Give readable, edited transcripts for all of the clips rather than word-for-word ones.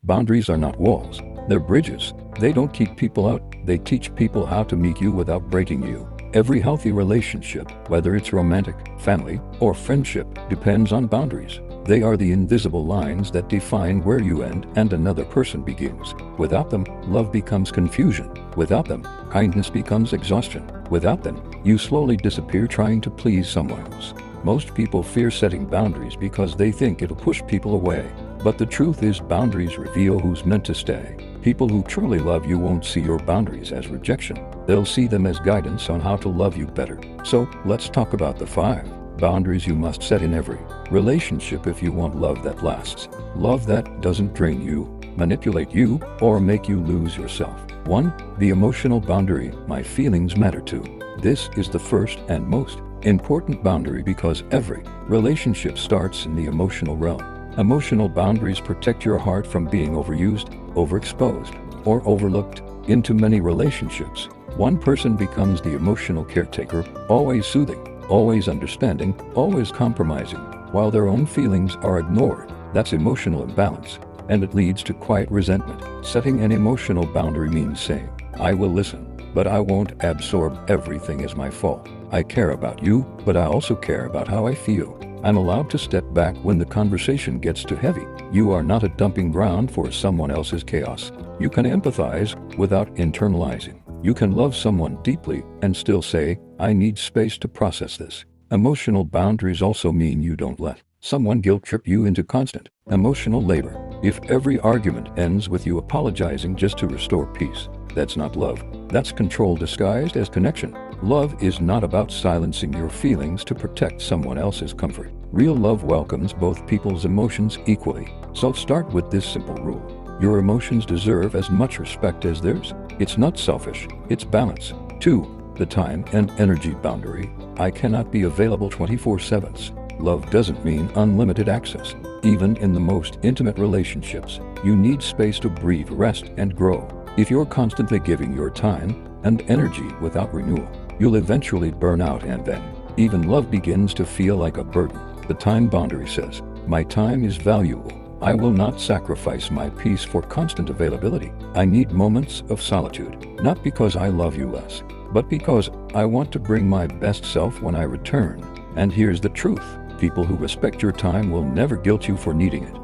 Boundaries are not walls. They're bridges. They don't keep people out. They teach people how to meet you without breaking you. Every healthy relationship, whether it's romantic, family, or friendship, depends on boundaries. They are the invisible lines that define where you end and another person begins. Without them, love becomes confusion. Without them, kindness becomes exhaustion. Without them, you slowly disappear trying to please someone else. Most people fear setting boundaries because they think it'll push people away. But the truth is, boundaries reveal who's meant to stay. People who truly love you won't see your boundaries as rejection. They'll see them as guidance on how to love you better. So, let's talk about the 5 boundaries you must set in every relationship if you want love that lasts. Love that doesn't drain you, manipulate you, or make you lose yourself. 1. The emotional boundary. My feelings matter too. This is the first and most important boundary because every relationship starts in the emotional realm. Emotional boundaries protect your heart from being overused, overexposed, or overlooked. In too many relationships, one person becomes the emotional caretaker, always soothing, always understanding, always compromising, while their own feelings are ignored. That's emotional imbalance, and it leads to quiet resentment. Setting an emotional boundary means saying, I will listen, but I won't absorb everything as my fault. I care about you, but I also care about how I feel. I'm allowed to step back when the conversation gets too heavy. You are not a dumping ground for someone else's chaos. You can empathize without internalizing. You can love someone deeply and still say, I need space to process this. Emotional boundaries also mean you don't let someone guilt trip you into constant emotional labor. If every argument ends with you apologizing just to restore peace, that's not love. That's control disguised as connection. Love is not about silencing your feelings to protect someone else's comfort. Real love welcomes both people's emotions equally. So start with this simple rule. Your emotions deserve as much respect as theirs. It's not selfish, it's balance. 2. The time and energy boundary. I cannot be available 24/7. Love doesn't mean unlimited access. Even in the most intimate relationships, you need space to breathe, rest, and grow. If you're constantly giving your time and energy without renewal, you'll eventually burn out, and then even love begins to feel like a burden. The time boundary says, my time is valuable. I will not sacrifice my peace for constant availability. I need moments of solitude, not because I love you less, but because I want to bring my best self when I return. And here's the truth. People who respect your time will never guilt you for needing it.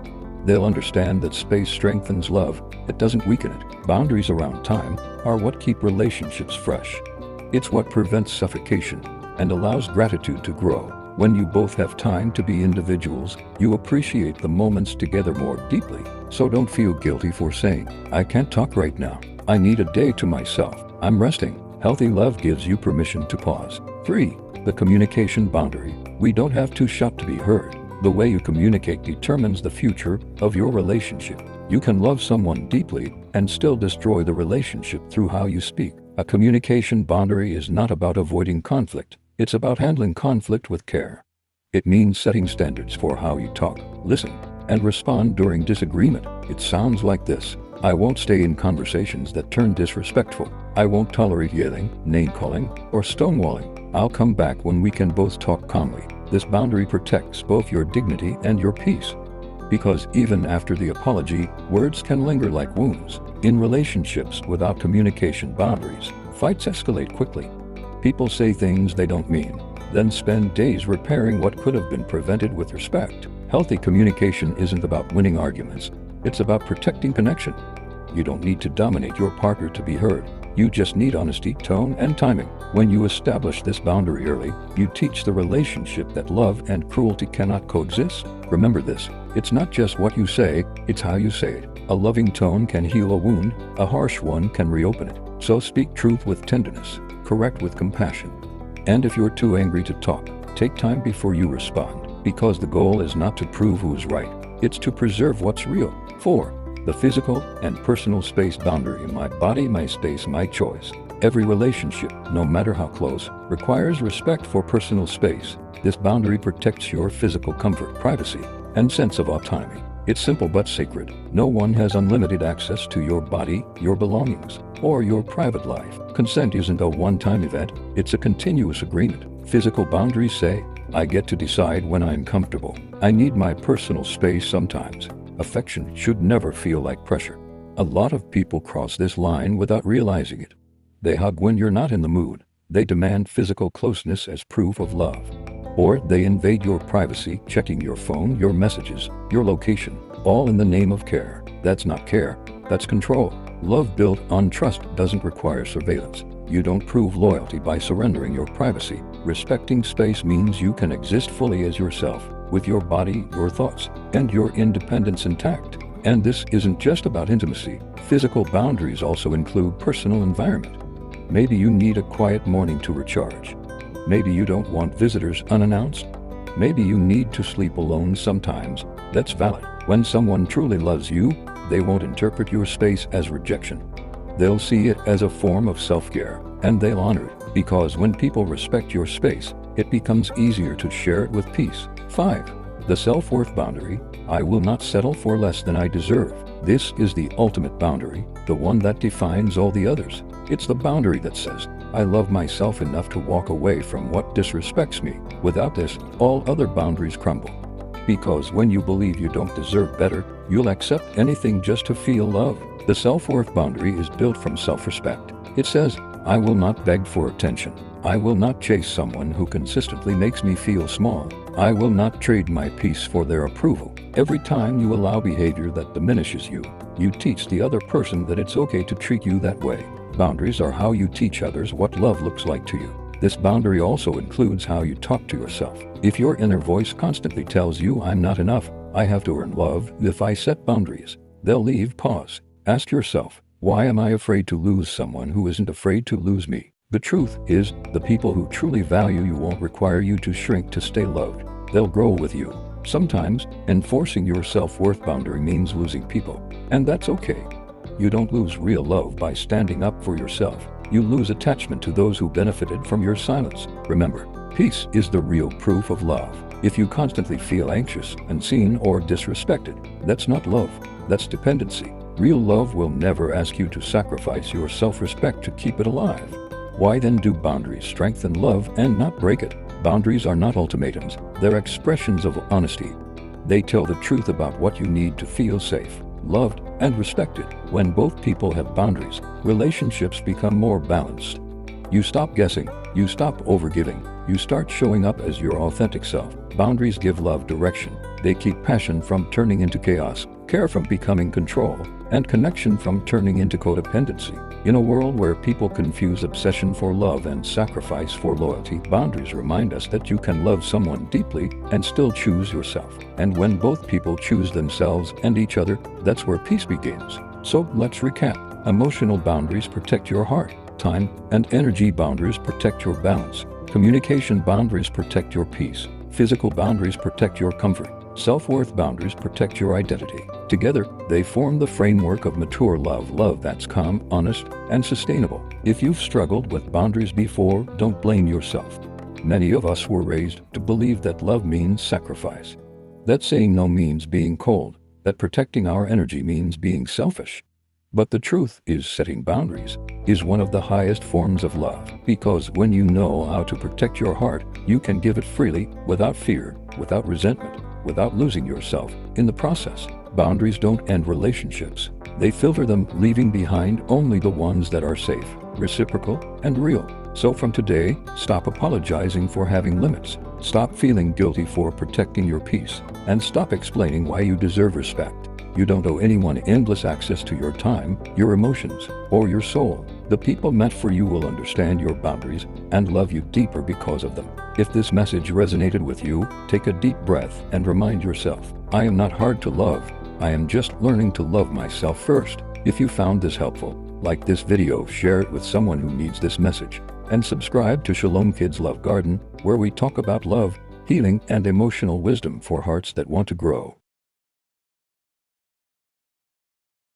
They'll understand that space strengthens love, it doesn't weaken it. Boundaries around time are what keep relationships fresh. It's what prevents suffocation and allows gratitude to grow. When you both have time to be individuals, you appreciate the moments together more deeply. So don't feel guilty for saying, I can't talk right now. I need a day to myself. I'm resting. Healthy love gives you permission to pause. 3. The communication boundary. We don't have to shout to be heard. The way you communicate determines the future of your relationship. You can love someone deeply and still destroy the relationship through how you speak. A communication boundary is not about avoiding conflict. It's about handling conflict with care. It means setting standards for how you talk, listen, and respond during disagreement. It sounds like this. I won't stay in conversations that turn disrespectful. I won't tolerate yelling, name-calling, or stonewalling. I'll come back when we can both talk calmly. This boundary protects both your dignity and your peace. Because even after the apology, words can linger like wounds. In relationships without communication boundaries, fights escalate quickly. People say things they don't mean, then spend days repairing what could have been prevented with respect. Healthy communication isn't about winning arguments. It's about protecting connection. You don't need to dominate your partner to be heard. You just need honesty, tone, and timing. When you establish this boundary early, you teach the relationship that love and cruelty cannot coexist. Remember this, it's not just what you say, it's how you say it. A loving tone can heal a wound, a harsh one can reopen it. So speak truth with tenderness, correct with compassion. And if you're too angry to talk, take time before you respond, because the goal is not to prove who's right, it's to preserve what's real. 4. The physical and personal space boundary. My body, my space, my choice. Every relationship, no matter how close, requires respect for personal space. This boundary protects your physical comfort, privacy, and sense of autonomy. It's simple but sacred. No one has unlimited access to your body, your belongings, or your private life. Consent isn't a one-time event, it's a continuous agreement. Physical boundaries say, I get to decide when I'm comfortable. I need my personal space sometimes. Affection should never feel like pressure. A lot of people cross this line without realizing it. They hug when you're not in the mood. They demand physical closeness as proof of love. Or they invade your privacy, checking your phone, your messages, your location, all in the name of care. That's not care, that's control. Love built on trust doesn't require surveillance. You don't prove loyalty by surrendering your privacy. Respecting space means you can exist fully as yourself, with your body, your thoughts, and your independence intact. And this isn't just about intimacy. Physical boundaries also include personal environment. Maybe you need a quiet morning to recharge. Maybe you don't want visitors unannounced. Maybe you need to sleep alone sometimes. That's valid. When someone truly loves you, they won't interpret your space as rejection. They'll see it as a form of self-care, and they'll honor it, because when people respect your space, it becomes easier to share it with peace. 5. The self-worth boundary. I will not settle for less than I deserve. This is the ultimate boundary, the one that defines all the others. It's the boundary that says, I love myself enough to walk away from what disrespects me. Without this, all other boundaries crumble. Because when you believe you don't deserve better, you'll accept anything just to feel love. The self-worth boundary is built from self-respect. It says, I will not beg for attention. I will not chase someone who consistently makes me feel small. I will not trade my peace for their approval. Every time you allow behavior that diminishes you, you teach the other person that it's okay to treat you that way. Boundaries are how you teach others what love looks like to you. This boundary also includes how you talk to yourself. If your inner voice constantly tells you, I'm not enough, I have to earn love, if I set boundaries, they'll leave. Pause. Ask yourself, why am I afraid to lose someone who isn't afraid to lose me? The truth is, the people who truly value you won't require you to shrink to stay loved. They'll grow with you. Sometimes, enforcing your self-worth boundary means losing people, and that's okay. You don't lose real love by standing up for yourself. You lose attachment to those who benefited from your silence. Remember, peace is the real proof of love. If you constantly feel anxious, unseen, or disrespected, that's not love, that's dependency. Real love will never ask you to sacrifice your self-respect to keep it alive. Why then do boundaries strengthen love and not break it? Boundaries are not ultimatums, they're expressions of honesty. They tell the truth about what you need to feel safe, loved, and respected. When both people have boundaries, relationships become more balanced. You stop guessing, you stop overgiving, you start showing up as your authentic self. Boundaries give love direction. They keep passion from turning into chaos, care from becoming control, and connection from turning into codependency. In a world where people confuse obsession for love and sacrifice for loyalty, boundaries remind us that you can love someone deeply and still choose yourself. And when both people choose themselves and each other, that's where peace begins. So let's recap. Emotional boundaries protect your heart. Time and energy boundaries protect your balance. Communication boundaries protect your peace. Physical boundaries protect your comfort. Self-worth boundaries protect your identity. Together, they form the framework of mature love, love that's calm, honest, and sustainable. If you've struggled with boundaries before, don't blame yourself. Many of us were raised to believe that love means sacrifice, that saying no means being cold, that protecting our energy means being selfish. But the truth is, setting boundaries is one of the highest forms of love, because when you know how to protect your heart, you can give it freely, without fear, without resentment, without losing yourself in the process. Boundaries don't end relationships. They filter them, leaving behind only the ones that are safe, reciprocal, and real. So from today, stop apologizing for having limits. Stop feeling guilty for protecting your peace, and stop explaining why you deserve respect. You don't owe anyone endless access to your time, your emotions, or your soul. The people meant for you will understand your boundaries and love you deeper because of them. If this message resonated with you, take a deep breath and remind yourself, I am not hard to love. I am just learning to love myself first. If you found this helpful, like this video, share it with someone who needs this message, and subscribe to Shalom Kidd's Love Garden, where we talk about love, healing, and emotional wisdom for hearts that want to grow.